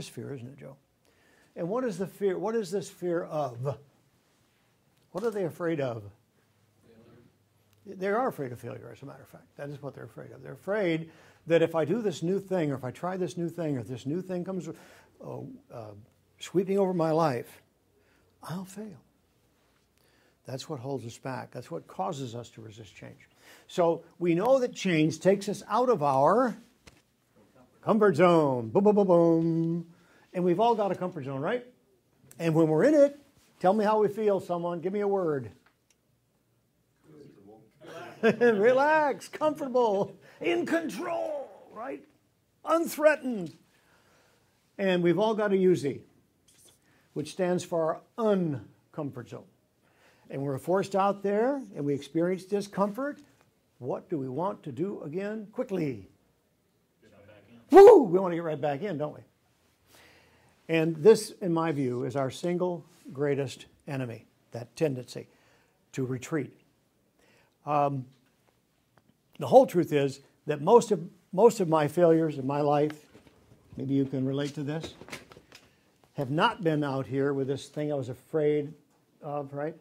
is fear, isn't it, Joe? And what is the fear? What is this fear of? What are they afraid of? Failure. They are afraid of failure, as a matter of fact. That is what they're afraid of. They're afraid that if I do this new thing, or if I try this new thing, or if this new thing comes sweeping over my life, I'll fail. That's what holds us back. That's what causes us to resist change. So we know that change takes us out of our comfort zone. Boom, boom, boom, boom. And we've all got a comfort zone, right? And when we're in it, tell me how we feel, someone. Give me a word. Relax, comfortable, in control, right? Unthreatened. And we've all got a UZ, which stands for our uncomfort zone. And we're forced out there and we experience discomfort. What do we want to do again? Quickly. Woo! We want to get right back in, don't we? And this, in my view, is our single greatest enemy, that tendency to retreat. The whole truth is that most of my failures in my life, maybe you can relate to this, have not been out here with this thing I was afraid of, right?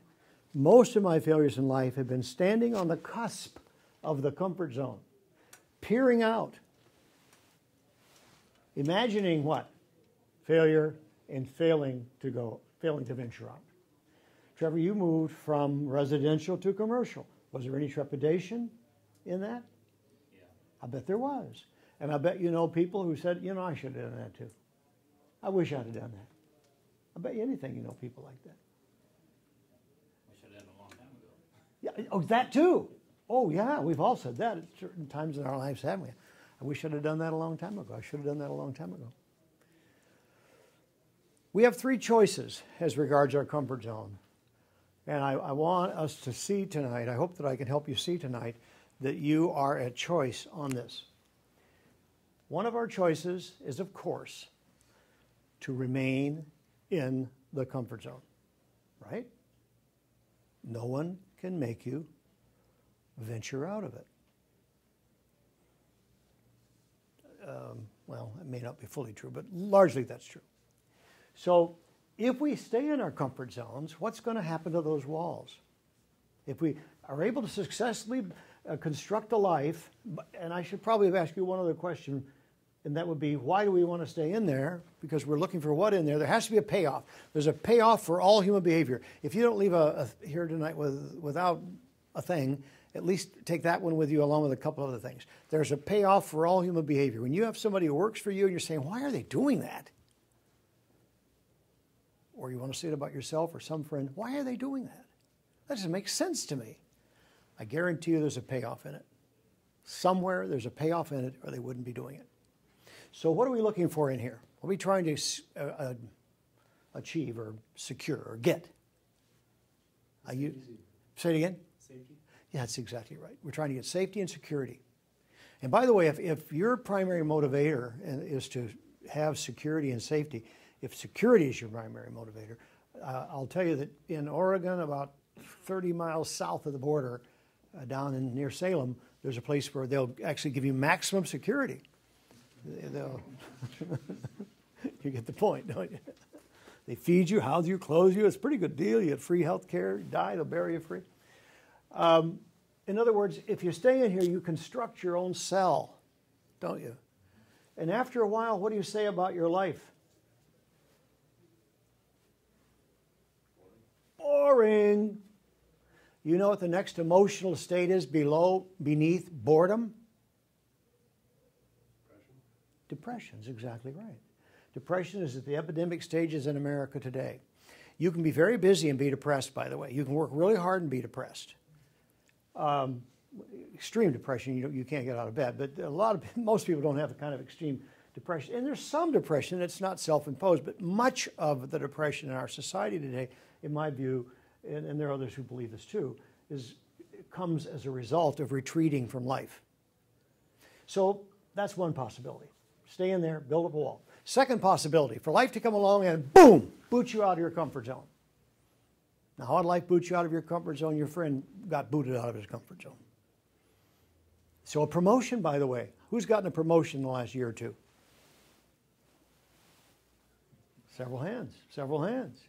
Most of my failures in life have been standing on the cusp of the comfort zone, peering out, imagining what? Failure and failing to venture out. Trevor, you moved from residential to commercial. Was there any trepidation in that? Yeah. I bet there was. And I bet you know people who said, you know, I should have done that too. I wish I'd have done that. I bet you anything you know people like that. I should have done it a long time ago. Yeah, oh, that too. Oh, yeah, we've all said that at certain times in our lives, haven't we? I wish I'd have done that a long time ago. I should have done that a long time ago. We have three choices as regards our comfort zone. And I want us to see tonight, I hope that I can help you see tonight, that you are at choice on this. One of our choices is, of course, to remain in the comfort zone, right? No one can make you venture out of it. Well, it may not be fully true, but largely that's true. So if we stay in our comfort zones, what's going to happen to those walls? If we are able to successfully construct a life, and I should probably have asked you one other question, and that would be, why do we want to stay in there? Because we're looking for what in there? There has to be a payoff. There's a payoff for all human behavior. If you don't leave here tonight without a thing, at least take that one with you along with a couple other things. There's a payoff for all human behavior. When you have somebody who works for you and you're saying, why are they doing that? Or you want to say it about yourself or some friend, why are they doing that? That doesn't make sense to me. I guarantee you there's a payoff in it. Somewhere there's a payoff in it or they wouldn't be doing it. So what are we looking for in here? What are we trying to achieve or secure or get? Say it again? Safety. Yeah, that's exactly right. We're trying to get safety and security. And by the way, if your primary motivator is to have security and safety, if security is your primary motivator, I'll tell you that in Oregon, about 30 miles south of the border, down near Salem, there's a place where they'll actually give you maximum security. You get the point, don't you? They feed you, house you, clothe you. It's a pretty good deal. You get free health care. You die, they'll bury you free. In other words, if you stay in here, you construct your own cell, don't you? And after a while, what do you say about your life? Boring. You know what the next emotional state is beneath boredom? Depression is exactly right. Depression is at the epidemic stages in America today. You can be very busy and be depressed, by the way. You can work really hard and be depressed. Extreme depression, you can't get out of bed, but most people don't have the kind of extreme depression. And there's some depression that's not self-imposed, but much of the depression in our society today, in my view, and there are others who believe this too, comes as a result of retreating from life. So that's one possibility. Stay in there, build up a wall. Second possibility, for life to come along and boom, boot you out of your comfort zone. Now, how'd life boot you out of your comfort zone? Your friend got booted out of his comfort zone. So a promotion, by the way. Who's gotten a promotion in the last year or two? Several hands, several hands.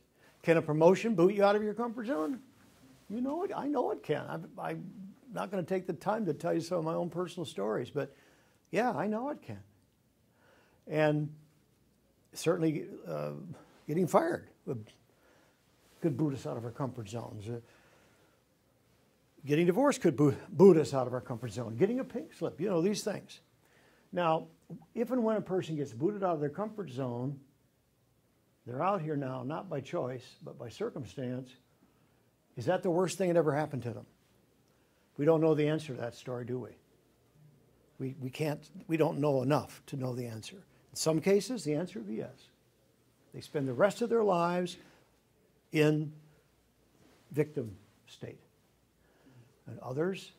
Can a promotion boot you out of your comfort zone? You know it. I know it can. I'm not going to take the time to tell you some of my own personal stories, but yeah, I know it can. And certainly getting fired could boot us out of our comfort zones. Getting divorced could boot us out of our comfort zone. Getting a pink slip, you know, these things. Now, if and when a person gets booted out of their comfort zone, they're out here now, not by choice, but by circumstance. Is that the worst thing that ever happened to them? We don't know the answer to that story, do we? We don't know enough to know the answer. In some cases, the answer would be yes. They spend the rest of their lives in victim state. And others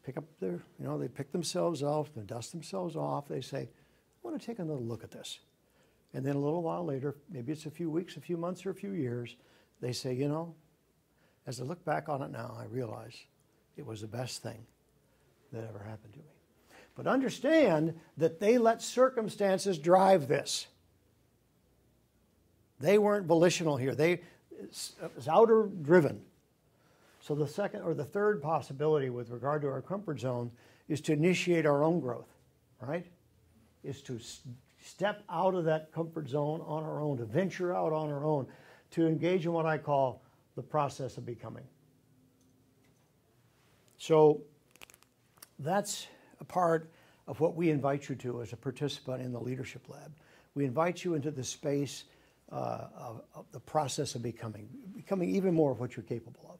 pick up they pick themselves up and dust themselves off. They say, I want to take another look at this. And then a little while later, maybe it's a few weeks, a few months, or a few years, they say, you know, as I look back on it now, I realize it was the best thing that ever happened to me. But understand that they let circumstances drive this. They weren't volitional here. It's outer driven. So the second or the third possibility with regard to our comfort zone is to initiate our own growth, right? Is to step out of that comfort zone on our own, to venture out on our own, to engage in what I call the process of becoming. So that's a part of what we invite you to as a participant in the Leadership Lab. We invite you into the space of the process of becoming even more of what you're capable of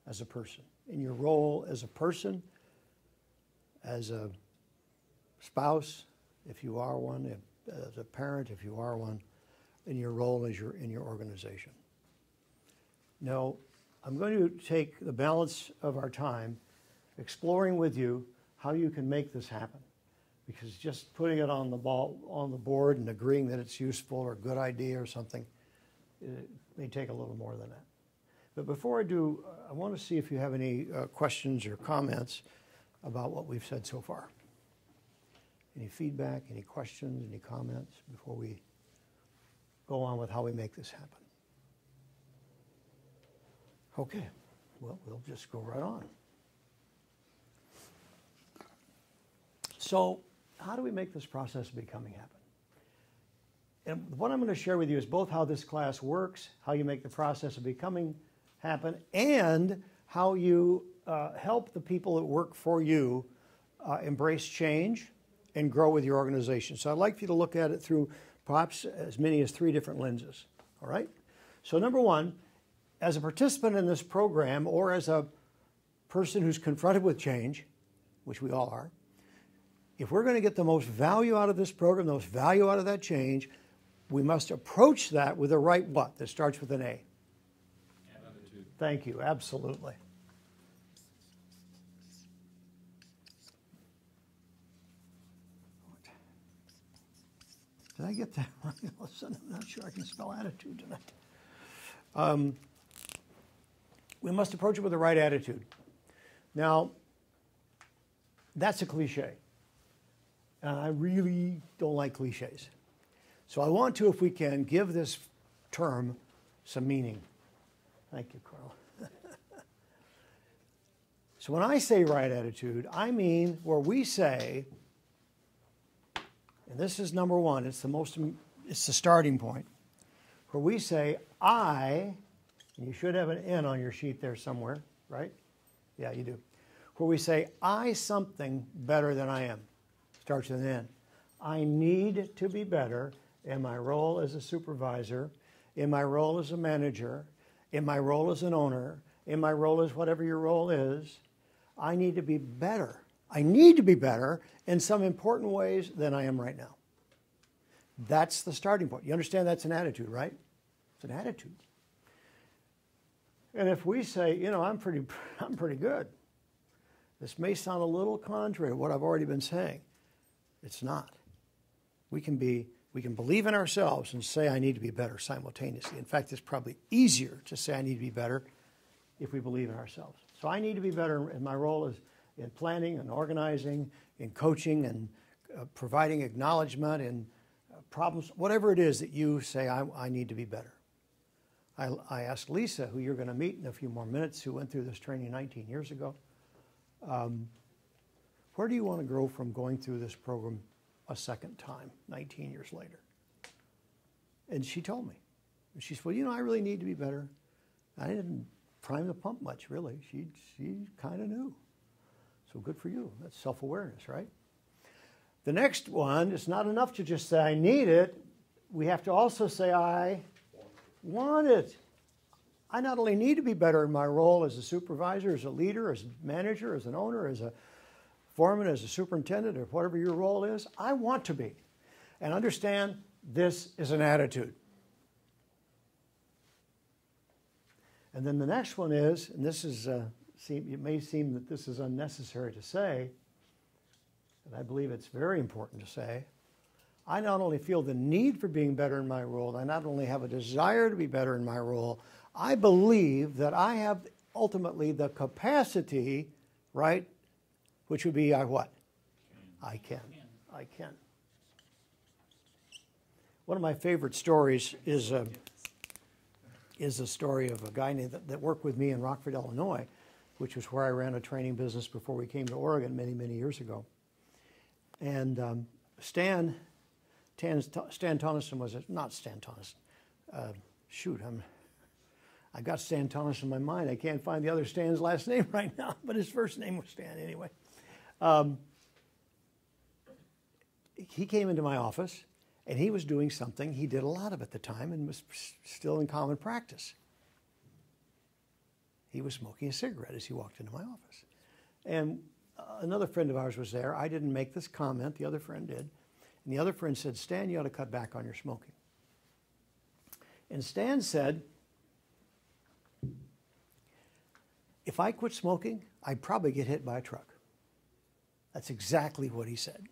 as a person, in your role as a person, as a spouse, if you are one, as a parent, if you are one, in your role as in your organization. Now, I'm going to take the balance of our time exploring with you how you can make this happen. Because just putting it on the board and agreeing that it's useful or a good idea or something, it may take a little more than that. But before I do, I want to see if you have any questions or comments about what we've said so far. Any feedback, any questions, any comments before we go on with how we make this happen? Okay, well, we'll just go right on. So, how do we make this process of becoming happen? And what I'm going to share with you is both how this class works, how you make the process of becoming happen, and how you help the people that work for you embrace change and grow with your organization. So I'd like for you to look at it through perhaps as many as 3 different lenses, all right? So number one, as a participant in this program or as a person who's confronted with change, which we all are, if we're going to get the most value out of this program, the most value out of that change, we must approach that with the right what? That starts with an A. Attitude. Thank you, absolutely. Did I get that right? All of a sudden, I'm not sure I can spell attitude tonight. We must approach it with the right attitude. Now, that's a cliche. And I really don't like cliches. So I want to, if we can, give this term some meaning. Thank you, Carl. So when I say right attitude, I mean where we say, and this is number one, it's the starting point, where we say, I, and you should have an N on your sheet there somewhere, right? Yeah, you do. Where we say, I something better than I am. Starts with an N. I need to be better in my role as a supervisor, in my role as a manager, in my role as an owner, in my role as whatever your role is. I need to be better. I need to be better in some important ways than I am right now. That's the starting point. You understand that's an attitude, right? It's an attitude. And if we say, you know, I'm pretty good. This may sound a little contrary to what I've already been saying. It's not. We can believe in ourselves and say I need to be better simultaneously. In fact, it's probably easier to say I need to be better if we believe in ourselves. So I need to be better in my role as in planning and organizing, in coaching and providing acknowledgement, in problems, whatever it is that you say, I need to be better. I asked Lisa, who you're going to meet in a few more minutes, who went through this training 19 years ago, where do you want to grow from going through this program a second time, 19 years later? And she told me. She said, well, you know, I really need to be better. I didn't prime the pump much, really. She kind of knew. So good for you. That's self-awareness, right? The next one, it's not enough to just say, I need it. We have to also say, I want it. I not only need to be better in my role as a supervisor, as a leader, as a manager, as an owner, as a foreman, as a superintendent, or whatever your role is, I want to be. And understand, this is an attitude. And then the next one is, and this is, it may seem that this is unnecessary to say, and I believe it's very important to say, I not only feel the need for being better in my role, I not only have a desire to be better in my role, I believe that I have ultimately the capacity, right, which would be I what? I can. I can. One of my favorite stories is a story of a guy that worked with me in Rockford, Illinois, which was where I ran a training business before we came to Oregon many, many years ago. And Stan Tonneson was not Stan Tonneson. I got Stan Tonneson in my mind. I can't find the other Stan's last name right now, but his first name was Stan anyway. He came into my office, and he was doing something he did a lot of at the time and was still in common practice. He was smoking a cigarette as he walked into my office. And another friend of ours was there. I didn't make this comment. The other friend did. And the other friend said, Stan, you ought to cut back on your smoking. And Stan said, if I quit smoking, I'd probably get hit by a truck. That's exactly what he said.